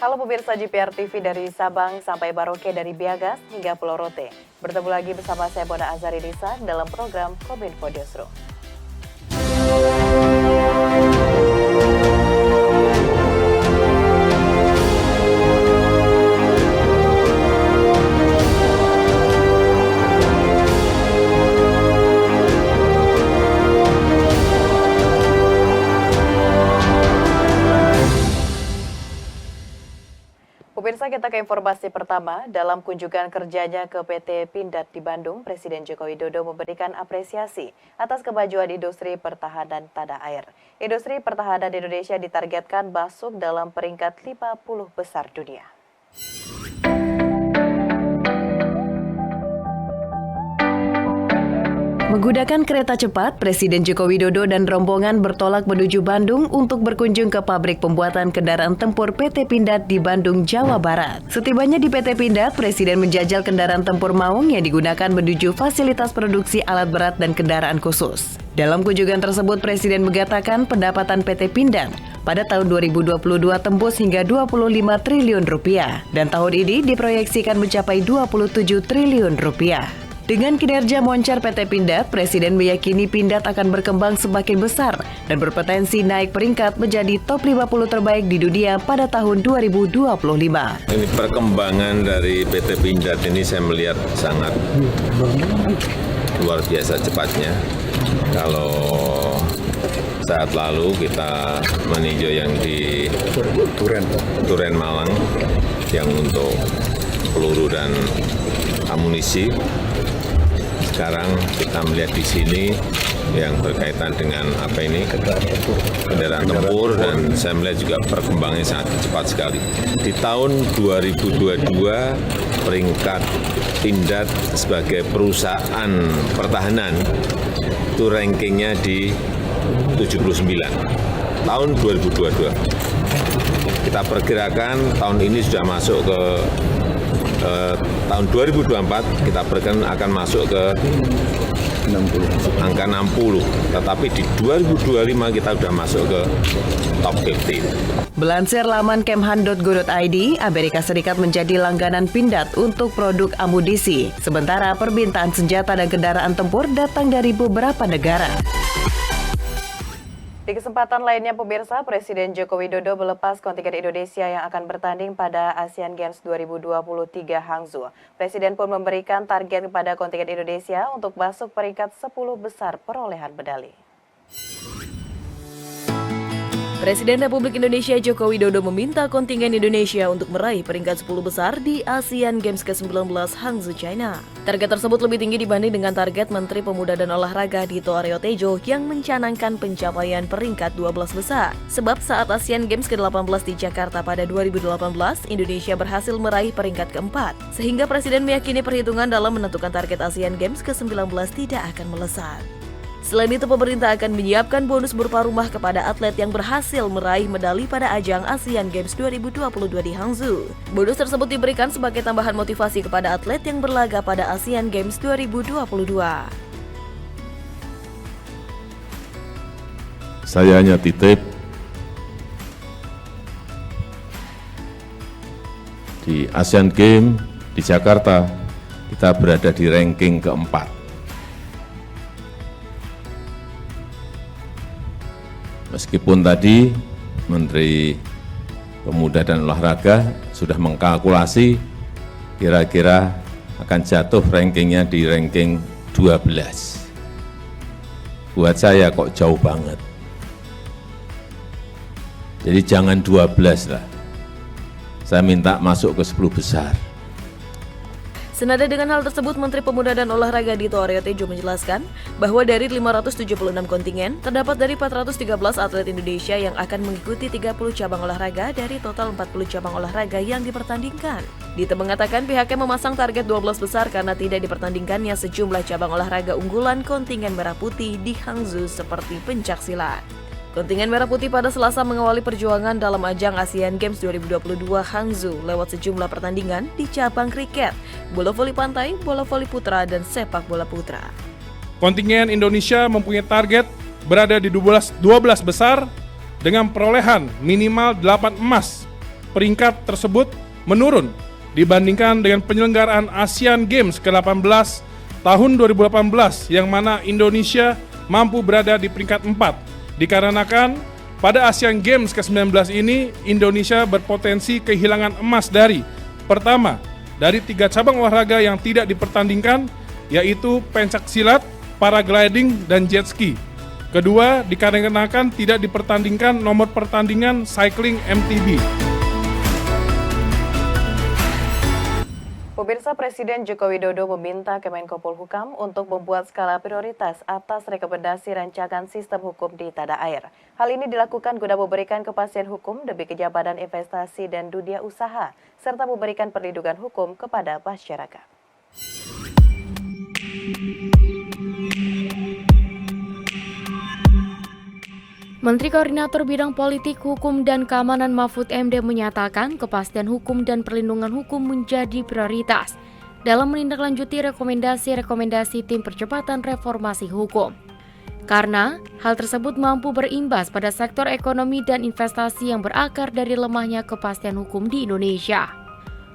Halo pemirsa GPR TV dari Sabang sampai Baroke dari Biagas hingga Pulau Rote. Bertemu lagi bersama saya Bona Azari Nisa dalam program Kominfo Newsroom. Pemirsa, kita ke informasi pertama. Dalam kunjungan kerjanya ke PT Pindad di Bandung, Presiden Joko Widodo memberikan apresiasi atas kemajuan industri pertahanan tanah air. Industri pertahanan Indonesia ditargetkan masuk dalam peringkat 50 besar dunia. Menggunakan kereta cepat, Presiden Joko Widodo dan rombongan bertolak menuju Bandung untuk berkunjung ke pabrik pembuatan kendaraan tempur PT Pindad di Bandung, Jawa Barat. Setibanya di PT Pindad, Presiden menjajal kendaraan tempur Maung yang digunakan menuju fasilitas produksi alat berat dan kendaraan khusus. Dalam kunjungan tersebut, Presiden mengatakan pendapatan PT Pindad pada tahun 2022 tembus hingga 25 triliun rupiah dan tahun ini diproyeksikan mencapai 27 triliun rupiah. Dengan kinerja moncer PT Pindad, Presiden meyakini Pindad akan berkembang semakin besar dan berpotensi naik peringkat menjadi top 50 terbaik di dunia pada tahun 2025. Ini perkembangan dari PT Pindad ini saya melihat sangat luar biasa cepatnya. Kalau saat lalu kita meninjau yang di Duren Malang yang untuk peluru dan amunisi. Sekarang kita melihat di sini yang berkaitan dengan kendaraan tempur dan saya melihat juga perkembangannya sangat cepat sekali. Di tahun 2022 peringkat Pindad sebagai perusahaan pertahanan itu rankingnya di 79 tahun 2022. Kita perkirakan tahun ini sudah masuk ke tahun 2024 kita perkirakan akan masuk ke angka 60, tetapi di 2025 kita sudah masuk ke top 15. Melansir laman kemhan.go.id, Amerika Serikat menjadi langganan Pindad untuk produk amunisi, sementara permintaan senjata dan kendaraan tempur datang dari beberapa negara. Di kesempatan lainnya, pemirsa, Presiden Joko Widodo melepas kontingen Indonesia yang akan bertanding pada Asian Games 2023 Hangzhou. Presiden pun memberikan target kepada kontingen Indonesia untuk masuk peringkat 10 besar perolehan medali. Presiden Republik Indonesia Joko Widodo meminta kontingen Indonesia untuk meraih peringkat 10 besar di ASEAN Games ke-19 Hangzhou, China. Target tersebut lebih tinggi dibanding dengan target Menteri Pemuda dan Olahraga Dito Aryo Tejo yang mencanangkan pencapaian peringkat 12 besar. Sebab saat ASEAN Games ke-18 di Jakarta pada 2018, Indonesia berhasil meraih peringkat keempat. Sehingga Presiden meyakini perhitungan dalam menentukan target ASEAN Games ke-19 tidak akan melesat. Selain itu, pemerintah akan menyiapkan bonus berupa rumah kepada atlet yang berhasil meraih medali pada ajang ASEAN Games 2022 di Hangzhou. Bonus tersebut diberikan sebagai tambahan motivasi kepada atlet yang berlaga pada ASEAN Games 2022. Saya hanya titip di ASEAN Games di Jakarta, kita berada di ranking keempat. Meskipun tadi Menteri Pemuda dan Olahraga sudah mengkalkulasi kira-kira akan jatuh rankingnya di ranking 12. Buat saya kok jauh banget. Jadi jangan 12 lah. Saya minta masuk ke 10 besar. Senada dengan hal tersebut, Menteri Pemuda dan Olahraga Dito Aryo Tejo menjelaskan bahwa dari 576 kontingen, terdapat dari 413 atlet Indonesia yang akan mengikuti 30 cabang olahraga dari total 40 cabang olahraga yang dipertandingkan. Dito mengatakan pihaknya memasang target 12 besar karena tidak dipertandingkannya sejumlah cabang olahraga unggulan kontingen merah putih di Hangzhou seperti pencaksilat. Kontingen Merah Putih pada Selasa mengawali perjuangan dalam ajang ASEAN Games 2022 Hangzhou lewat sejumlah pertandingan di cabang kriket, bola voli pantai, bola voli putra, dan sepak bola putra. Kontingen Indonesia mempunyai target berada di 12 besar dengan perolehan minimal 8 emas, peringkat tersebut menurun dibandingkan dengan penyelenggaraan ASEAN Games ke-18 tahun 2018 yang mana Indonesia mampu berada di peringkat 4. Dikarenakan pada ASEAN Games ke-19 ini Indonesia berpotensi kehilangan emas pertama, dari 3 cabang olahraga yang tidak dipertandingkan, yaitu pencak silat, paragliding, dan jet ski. Kedua, dikarenakan tidak dipertandingkan nomor pertandingan cycling MTB. Pemirsa, Presiden Joko Widodo meminta Kemenko Polhukam untuk membuat skala prioritas atas rekomendasi rancangan sistem hukum di tanah air. Hal ini dilakukan guna memberikan kepastian hukum demi kenyamanan investasi dan dunia usaha, serta memberikan perlindungan hukum kepada masyarakat. Menteri Koordinator Bidang Politik, Hukum, dan Keamanan Mahfud MD menyatakan kepastian hukum dan perlindungan hukum menjadi prioritas dalam menindaklanjuti rekomendasi-rekomendasi tim percepatan reformasi hukum. Karena hal tersebut mampu berimbas pada sektor ekonomi dan investasi yang berakar dari lemahnya kepastian hukum di Indonesia.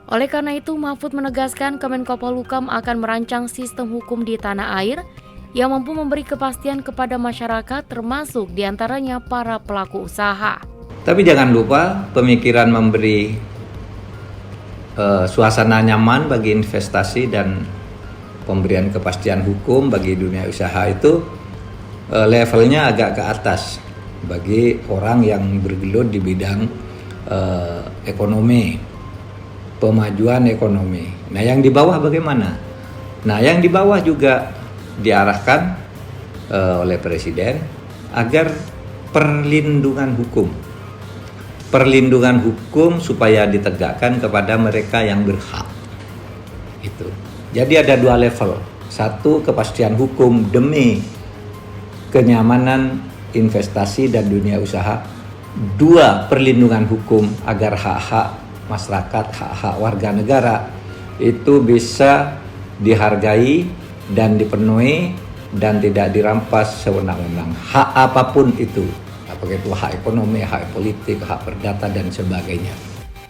Oleh karena itu, Mahfud menegaskan Kemenko Polhukam akan merancang sistem hukum di tanah air yang mampu memberi kepastian kepada masyarakat, termasuk diantaranya para pelaku usaha. Tapi jangan lupa pemikiran memberi suasana nyaman bagi investasi dan pemberian kepastian hukum bagi dunia usaha itu levelnya agak ke atas bagi orang yang bergelut di bidang ekonomi, pemajuan ekonomi. Nah, yang di bawah bagaimana? Nah, yang di bawah juga diarahkan oleh Presiden agar perlindungan hukum supaya ditegakkan kepada mereka yang berhak. Itu. Jadi ada 2 level. 1, kepastian hukum demi kenyamanan investasi dan dunia usaha. 2, perlindungan hukum agar hak-hak masyarakat, hak-hak warga negara itu bisa dihargai dan dipenuhi dan tidak dirampas sewenang-wenang. Hak apapun itu, apakah itu hak ekonomi, hak politik, hak perdata, dan sebagainya.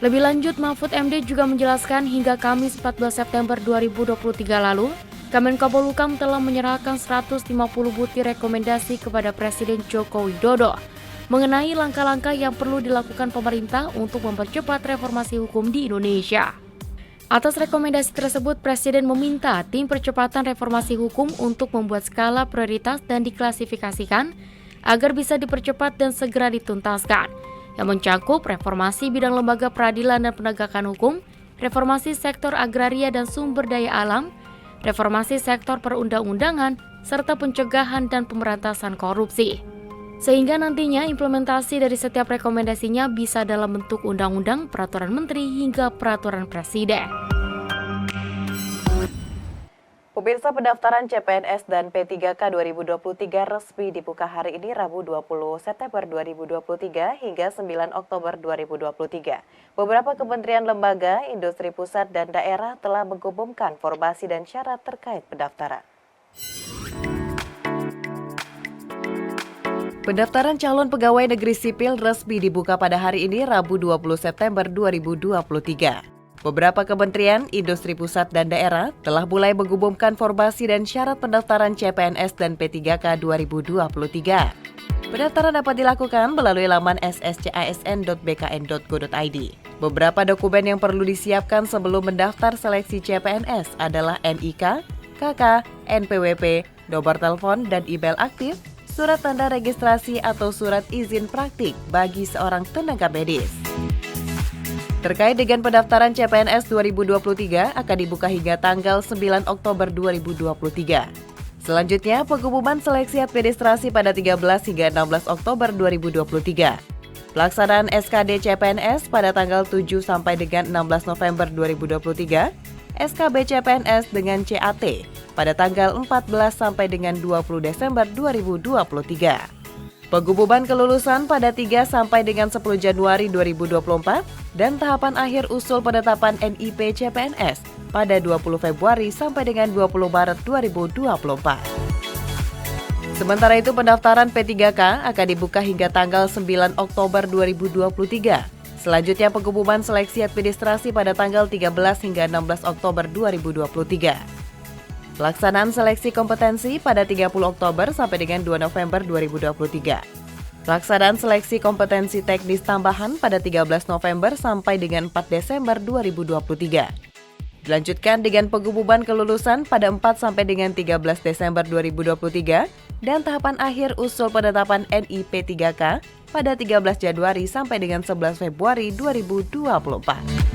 Lebih lanjut, Mahfud MD juga menjelaskan hingga Kamis 14 September 2023 lalu, Kemenko Polhukam telah menyerahkan 150 butir rekomendasi kepada Presiden Joko Widodo mengenai langkah-langkah yang perlu dilakukan pemerintah untuk mempercepat reformasi hukum di Indonesia. Atas rekomendasi tersebut, Presiden meminta tim percepatan reformasi hukum untuk membuat skala prioritas dan diklasifikasikan agar bisa dipercepat dan segera dituntaskan, yang mencakup reformasi bidang lembaga peradilan dan penegakan hukum, reformasi sektor agraria dan sumber daya alam, reformasi sektor perundang-undangan, serta pencegahan dan pemberantasan korupsi. Sehingga nantinya implementasi dari setiap rekomendasinya bisa dalam bentuk undang-undang, peraturan menteri, hingga peraturan presiden. Pemirsa, pendaftaran CPNS dan P3K 2023 resmi dibuka hari ini Rabu 20 September 2023 hingga 9 Oktober 2023. Beberapa kementerian lembaga, industri pusat dan daerah telah mengumumkan formasi dan syarat terkait pendaftaran. Pendaftaran calon pegawai negeri sipil resmi dibuka pada hari ini Rabu 20 September 2023. Beberapa kementerian, industri pusat dan daerah telah mulai mengumumkan formasi dan syarat pendaftaran CPNS dan P3K 2023. Pendaftaran dapat dilakukan melalui laman sscasn.bkn.go.id. Beberapa dokumen yang perlu disiapkan sebelum mendaftar seleksi CPNS adalah NIK, KK, NPWP, nomor telepon dan email aktif, surat tanda registrasi atau surat izin praktik bagi seorang tenaga medis. Terkait dengan pendaftaran CPNS 2023 akan dibuka hingga tanggal 9 Oktober 2023. Selanjutnya, pengumuman seleksi administrasi pada 13 hingga 16 Oktober 2023. Pelaksanaan SKD CPNS pada tanggal 7 sampai dengan 16 November 2023. SKB CPNS dengan CAT pada tanggal 14 sampai dengan 20 Desember 2023. Pengumuman kelulusan pada 3 sampai dengan 10 Januari 2024 dan tahapan akhir usul penetapan NIP CPNS pada 20 Februari sampai dengan 20 Maret 2024. Sementara itu, pendaftaran P3K akan dibuka hingga tanggal 9 Oktober 2023 Selanjutnya pengumuman seleksi administrasi pada tanggal 13 hingga 16 Oktober 2023. Pelaksanaan seleksi kompetensi pada 30 Oktober sampai dengan 2 November 2023. Pelaksanaan seleksi kompetensi teknis tambahan pada 13 November sampai dengan 4 Desember 2023. Dilanjutkan dengan pengumuman kelulusan pada 4 sampai dengan 13 Desember 2023 dan tahapan akhir usul penetapan NIP 3K pada 13 Januari sampai dengan 11 Februari 2024.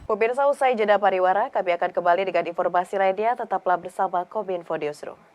Pemirsa, usai jeda pariwara, kami akan kembali dengan informasi lainnya. Tetaplah bersama Kominfo Newsroom.